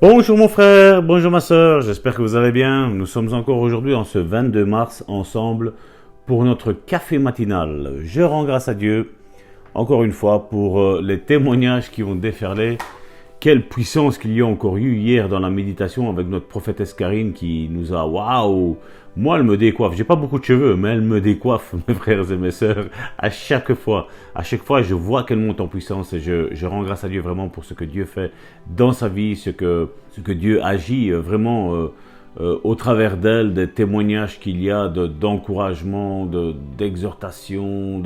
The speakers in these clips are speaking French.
Bonjour mon frère, bonjour ma soeur, j'espère que vous allez bien. Nous sommes encore aujourd'hui en ce 22 mars ensemble pour notre café matinal. Je rends grâce à Dieu encore une fois pour les témoignages qui ont déferlé. Quelle puissance qu'il y a encore eu hier dans la méditation avec notre prophétesse Karine qui nous a... Waouh! Moi, elle me décoiffe. J'ai pas beaucoup de cheveux, mais elle me décoiffe, mes frères et mes sœurs, à chaque fois. À chaque fois, je vois qu'elle monte en puissance et je rends grâce à Dieu vraiment pour ce que Dieu fait dans sa vie, ce que Dieu agit vraiment au travers d'elle, des témoignages qu'il y a d'encouragement, d'exhortation,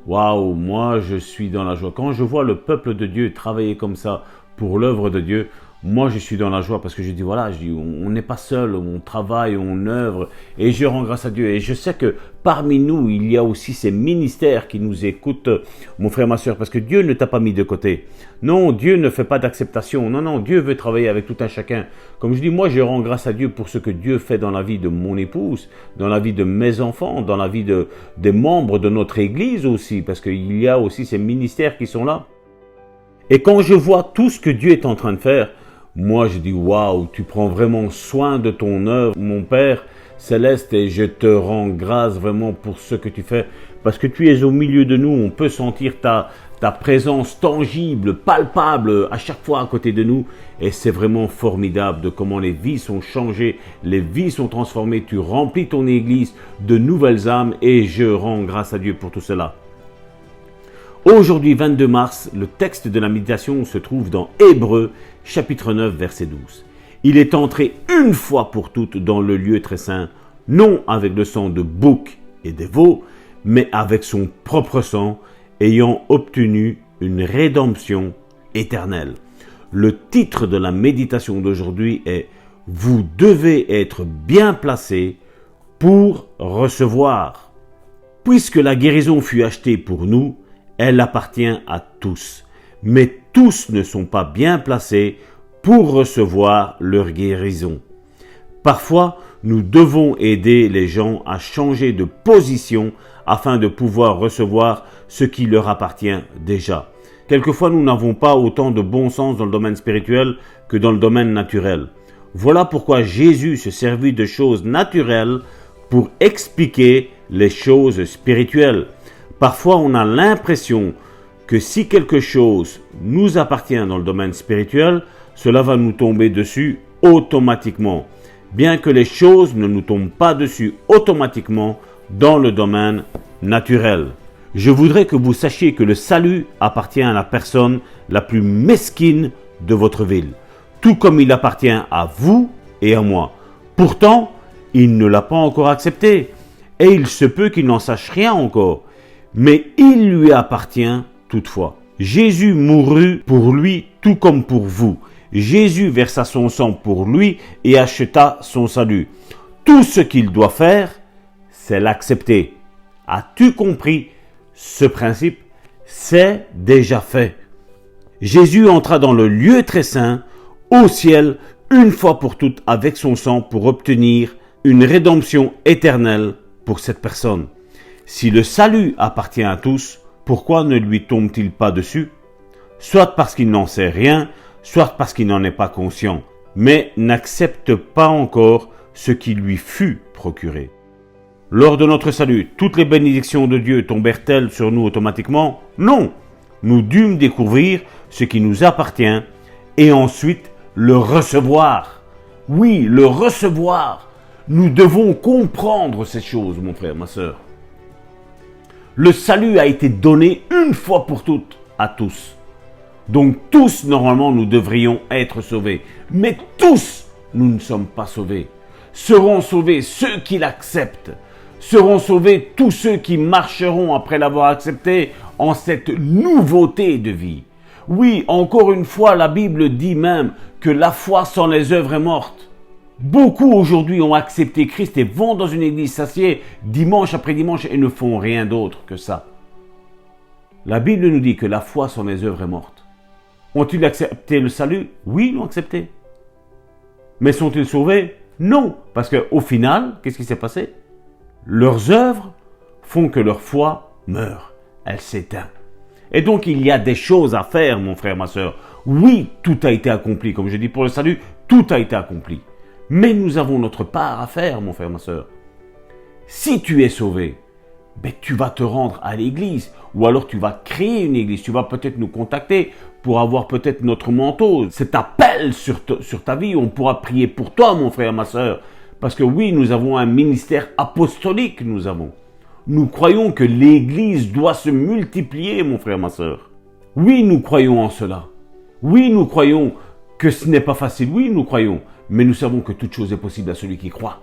Waouh! Moi, je suis dans la joie. Quand je vois le peuple de Dieu travailler comme ça pour l'œuvre de Dieu, moi je suis dans la joie parce que je dis voilà, on n'est pas seul, on travaille, on œuvre et je rends grâce à Dieu. Et je sais que parmi nous, il y a aussi ces ministères qui nous écoutent, mon frère, ma soeur, parce que Dieu ne t'a pas mis de côté. Non, Dieu ne fait pas d'acceptation. Non, Dieu veut travailler avec tout un chacun. Comme je dis, moi je rends grâce à Dieu pour ce que Dieu fait dans la vie de mon épouse, dans la vie de mes enfants, dans la vie des membres de notre église aussi, parce qu'il y a aussi ces ministères qui sont là. Et quand je vois tout ce que Dieu est en train de faire, moi je dis waouh, tu prends vraiment soin de ton œuvre, mon Père céleste, et je te rends grâce vraiment pour ce que tu fais, parce que tu es au milieu de nous, on peut sentir ta présence tangible, palpable à chaque fois à côté de nous, et c'est vraiment formidable de comment les vies sont changées, les vies sont transformées, tu remplis ton église de nouvelles âmes, et je rends grâce à Dieu pour tout cela. Aujourd'hui, 22 mars, le texte de la méditation se trouve dans Hébreux, chapitre 9, verset 12. Il est entré une fois pour toutes dans le lieu très saint, non avec le sang de boucs et des veaux, mais avec son propre sang, ayant obtenu une rédemption éternelle. Le titre de la méditation d'aujourd'hui est « Vous devez être bien placé pour recevoir ». Puisque la guérison fut achetée pour nous, elle appartient à tous, mais tous ne sont pas bien placés pour recevoir leur guérison. Parfois, nous devons aider les gens à changer de position afin de pouvoir recevoir ce qui leur appartient déjà. Quelquefois, nous n'avons pas autant de bon sens dans le domaine spirituel que dans le domaine naturel. Voilà pourquoi Jésus se servit de choses naturelles pour expliquer les choses spirituelles. Parfois, on a l'impression que si quelque chose nous appartient dans le domaine spirituel, cela va nous tomber dessus automatiquement, bien que les choses ne nous tombent pas dessus automatiquement dans le domaine naturel. Je voudrais que vous sachiez que le salut appartient à la personne la plus mesquine de votre ville, tout comme il appartient à vous et à moi. Pourtant, il ne l'a pas encore accepté, et il se peut qu'il n'en sache rien encore. Mais il lui appartient toutefois. Jésus mourut pour lui tout comme pour vous. Jésus versa son sang pour lui et acheta son salut. Tout ce qu'il doit faire, c'est l'accepter. As-tu compris ce principe? C'est déjà fait. Jésus entra dans le lieu très saint, au ciel, une fois pour toutes avec son sang pour obtenir une rédemption éternelle pour cette personne. Si le salut appartient à tous, pourquoi ne lui tombe-t-il pas dessus? Soit parce qu'il n'en sait rien, soit parce qu'il n'en est pas conscient, mais n'accepte pas encore ce qui lui fut procuré. Lors de notre salut, toutes les bénédictions de Dieu tombèrent-elles sur nous automatiquement? Non! Nous dûmes découvrir ce qui nous appartient et ensuite le recevoir. Oui, le recevoir. Nous devons comprendre ces choses, mon frère, ma soeur. Le salut a été donné une fois pour toutes à tous. Donc tous, normalement, nous devrions être sauvés. Mais tous, nous ne sommes pas sauvés. Seront sauvés ceux qui l'acceptent. Seront sauvés tous ceux qui marcheront après l'avoir accepté en cette nouveauté de vie. Oui, encore une fois, la Bible dit même que la foi sans les œuvres est morte. Beaucoup aujourd'hui ont accepté Christ et vont dans une église, s'assiedent dimanche après dimanche et ne font rien d'autre que ça. La Bible nous dit que la foi sans les œuvres est morte. Ont-ils accepté le salut? Oui, ils l'ont accepté. Mais sont-ils sauvés? Non, parce qu'au final, qu'est-ce qui s'est passé? Leurs œuvres font que leur foi meurt, elle s'éteint. Et donc il y a des choses à faire, mon frère, ma soeur. Oui, tout a été accompli, comme je dis, pour le salut. Tout a été accompli. Mais nous avons notre part à faire, mon frère, ma soeur. Si tu es sauvé, ben, tu vas te rendre à l'église. Ou alors tu vas créer une église. Tu vas peut-être nous contacter pour avoir peut-être notre manteau. Cet appel sur ta vie. On pourra prier pour toi, mon frère, ma soeur. Parce que oui, nous avons un ministère apostolique, nous avons. Nous croyons que l'église doit se multiplier, mon frère, ma soeur. Oui, nous croyons en cela. Oui, nous croyons que ce n'est pas facile. Oui, nous croyons. Mais nous savons que toute chose est possible à celui qui croit.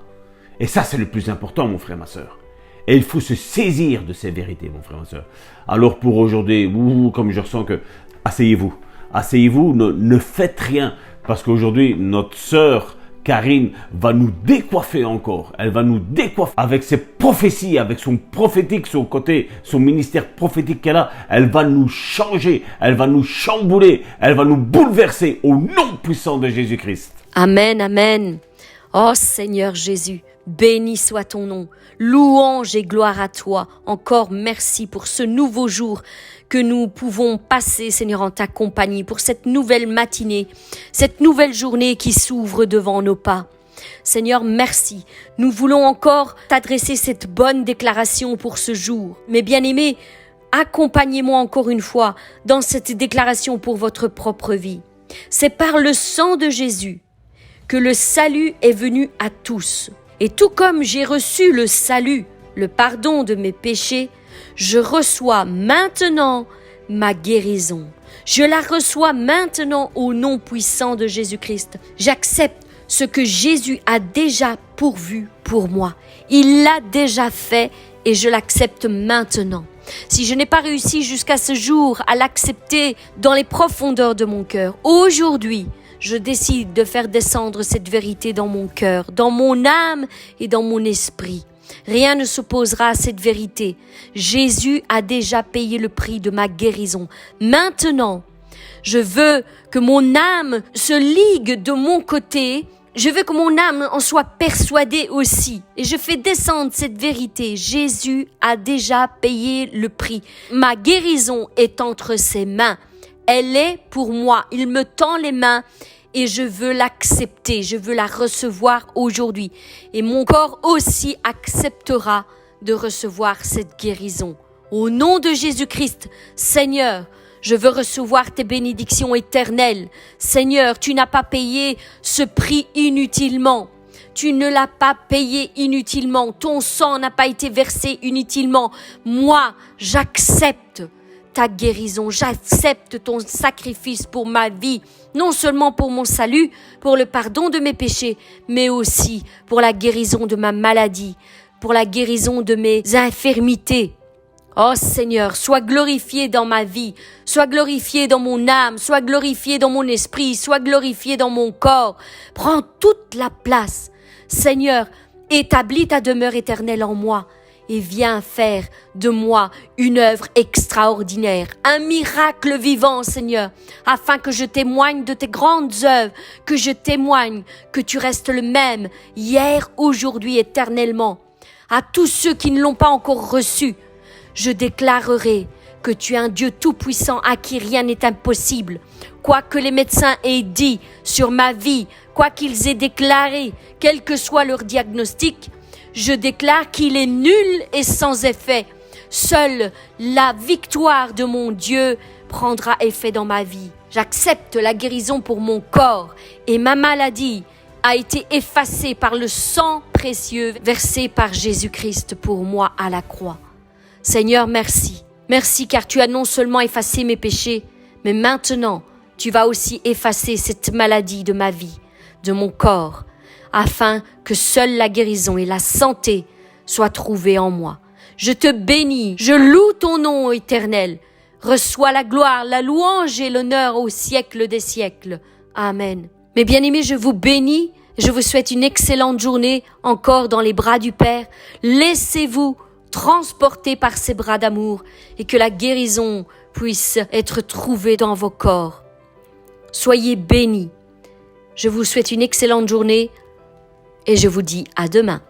Et ça, c'est le plus important, mon frère, ma soeur. Et il faut se saisir de ces vérités, mon frère, ma soeur. Alors pour aujourd'hui, comme je ressens que... Asseyez-vous. Asseyez-vous, ne faites rien. Parce qu'aujourd'hui, notre sœur Karine va nous décoiffer encore. Elle va nous décoiffer avec ses prophéties, avec son prophétique, son côté, son ministère prophétique qu'elle a. Elle va nous changer, elle va nous chambouler, elle va nous bouleverser au nom puissant de Jésus-Christ. Amen, amen. Oh Seigneur Jésus, béni soit ton nom. Louange et gloire à toi. Encore merci pour ce nouveau jour que nous pouvons passer, Seigneur, en ta compagnie, pour cette nouvelle matinée, cette nouvelle journée qui s'ouvre devant nos pas. Seigneur, merci. Nous voulons encore t'adresser cette bonne déclaration pour ce jour. Mes bien-aimés, accompagnez-moi encore une fois dans cette déclaration pour votre propre vie. C'est par le sang de Jésus que le salut est venu à tous. Et tout comme j'ai reçu le salut, le pardon de mes péchés, je reçois maintenant ma guérison. Je la reçois maintenant au nom puissant de Jésus-Christ. J'accepte ce que Jésus a déjà pourvu pour moi. Il l'a déjà fait et je l'accepte maintenant. Si je n'ai pas réussi jusqu'à ce jour à l'accepter dans les profondeurs de mon cœur, aujourd'hui, je décide de faire descendre cette vérité dans mon cœur, dans mon âme et dans mon esprit. Rien ne s'opposera à cette vérité. Jésus a déjà payé le prix de ma guérison. Maintenant, je veux que mon âme se ligue de mon côté. Je veux que mon âme en soit persuadée aussi. Et je fais descendre cette vérité. Jésus a déjà payé le prix. Ma guérison est entre ses mains. Elle est pour moi. Il me tend les mains et je veux l'accepter. Je veux la recevoir aujourd'hui. Et mon corps aussi acceptera de recevoir cette guérison. Au nom de Jésus-Christ, Seigneur, je veux recevoir tes bénédictions éternelles. Seigneur, tu n'as pas payé ce prix inutilement. Tu ne l'as pas payé inutilement. Ton sang n'a pas été versé inutilement. Moi, j'accepte ta guérison. J'accepte ton sacrifice pour ma vie, non seulement pour mon salut, pour le pardon de mes péchés, mais aussi pour la guérison de ma maladie, pour la guérison de mes infirmités. Oh Seigneur, sois glorifié dans ma vie, sois glorifié dans mon âme, sois glorifié dans mon esprit, sois glorifié dans mon corps. Prends toute la place. Seigneur, établis ta demeure éternelle en moi. Et viens faire de moi une œuvre extraordinaire, un miracle vivant, Seigneur, afin que je témoigne de tes grandes œuvres, que je témoigne que tu restes le même, hier, aujourd'hui, éternellement. À tous ceux qui ne l'ont pas encore reçu, je déclarerai que tu es un Dieu tout-puissant à qui rien n'est impossible. Quoi que les médecins aient dit sur ma vie, quoi qu'ils aient déclaré, quel que soit leur diagnostic, je déclare qu'il est nul et sans effet. Seule la victoire de mon Dieu prendra effet dans ma vie. J'accepte la guérison pour mon corps et ma maladie a été effacée par le sang précieux versé par Jésus-Christ pour moi à la croix. Seigneur, merci. Merci car tu as non seulement effacé mes péchés, mais maintenant tu vas aussi effacer cette maladie de ma vie, de mon corps, afin que seule la guérison et la santé soient trouvées en moi. Je te bénis, je loue ton nom éternel. Reçois la gloire, la louange et l'honneur au siècle des siècles. Amen. Mes bien-aimés, je vous bénis, je vous souhaite une excellente journée encore dans les bras du Père. Laissez-vous transporter par ses bras d'amour et que la guérison puisse être trouvée dans vos corps. Soyez bénis. Je vous souhaite une excellente journée. Et je vous dis à demain.